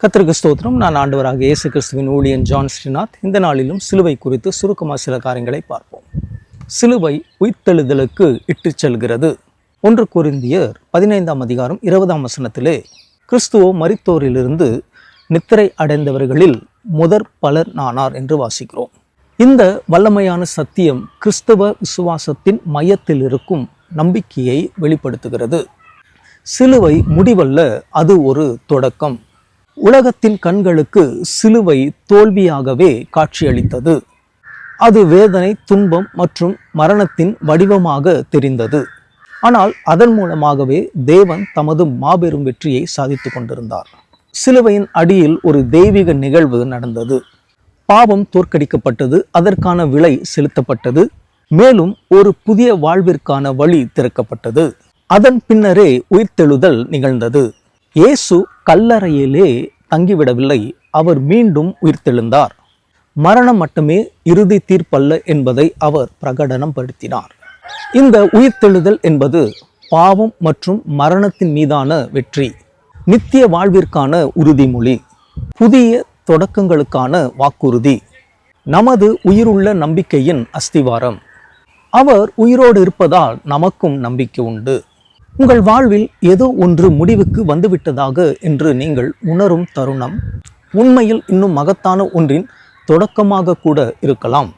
கர்த்தருக்கு ஸ்தோத்திரம். நான் ஆண்டவராக இயேசு கிறிஸ்துவின் ஊழியன் ஜான் ஸ்ரீநாத். இந்த நாளிலும் சிலுவை குறித்து சுருக்கமாக சில காரியங்களை பார்ப்போம். சிலுவை உயிர்த்தெழுதலுக்கு இட்டு செல்கிறது. 1 கொரிந்தியர் 15ஆம் அதிகாரம் 20ஆம் வசனத்திலே கிறிஸ்துவோ மரித்தோரிலிருந்து நித்திரை அடைந்தவர்களில் முதற் பலர் நானார் என்று வாசிக்கிறோம். இந்த வல்லமையான சத்தியம் கிறிஸ்தவ விசுவாசத்தின் மையத்தில் இருக்கும் நம்பிக்கையை வெளிப்படுத்துகிறது. சிலுவை முடிவல்ல, அது ஒரு தொடக்கம். உலகத்தின் கண்களுக்கு சிலுவை தோல்வியாகவே காட்சியளித்தது. அது வேதனை, துன்பம் மற்றும் மரணத்தின் வடிவமாக தெரிந்தது. ஆனால் அதன் மூலமாகவே தேவன் தமது மாபெரும் வெற்றியை சாதித்து கொண்டிருந்தார். சிலுவையின் அடியில் ஒரு தெய்வீக நிகழ்வு நடந்தது. பாவம் தோற்கடிக்கப்பட்டது, அதற்கான விலை செலுத்தப்பட்டது, மேலும் ஒரு புதிய வாழ்விற்கான வழி திறக்கப்பட்டது. அதன் பின்னரே உயிர்த்தெழுதல் நிகழ்ந்தது. இயேசு கல்லறையிலே தங்கிவிடவில்லை, அவர் மீண்டும் உயிர்த்தெழுந்தார். மரணம் மட்டுமே இறுதி தீர்ப்பல்ல என்பதை அவர் பிரகடனம் படுத்தினார். இந்த உயிர்த்தெழுதல் என்பது பாவம் மற்றும் மரணத்தின் மீதான வெற்றி, நித்திய வாழ்விற்கான உறுதிமொழி, புதிய தொடக்கங்களுக்கான வாக்குறுதி, நமது உயிருள்ள நம்பிக்கையின் அஸ்திவாரம். அவர் உயிரோடு இருப்பதால் நமக்கும் நம்பிக்கை உண்டு. உங்கள் வாழ்வில் ஏதோ ஒன்று முடிவுக்கு வந்துவிட்டதாக என்று நீங்கள் உணரும் தருணம் உண்மையில் இன்னும் மகத்தான ஒன்றின் தொடக்கமாக கூட இருக்கலாம்.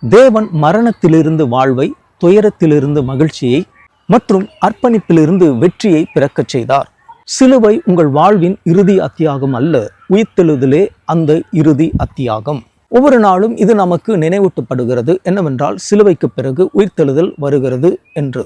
தேவன் மரணத்திலிருந்து வாழ்வை, துயரத்திலிருந்து மகிழ்ச்சியை மற்றும் அர்ப்பணிப்பிலிருந்து வெற்றியை பிறக்கச் செய்தார். சிலுவை உங்கள் வாழ்வின் இறுதி அத்தியாகம் அல்ல, உயிர்த்தெழுதலே அந்த இறுதி அத்தியாகம். ஒவ்வொரு நாளும் இது நமக்கு நினைவூட்டப்படுகிறது. என்னவென்றால், சிலுவைக்கு பிறகு உயிர்த்தெழுதல் வருகிறது என்று.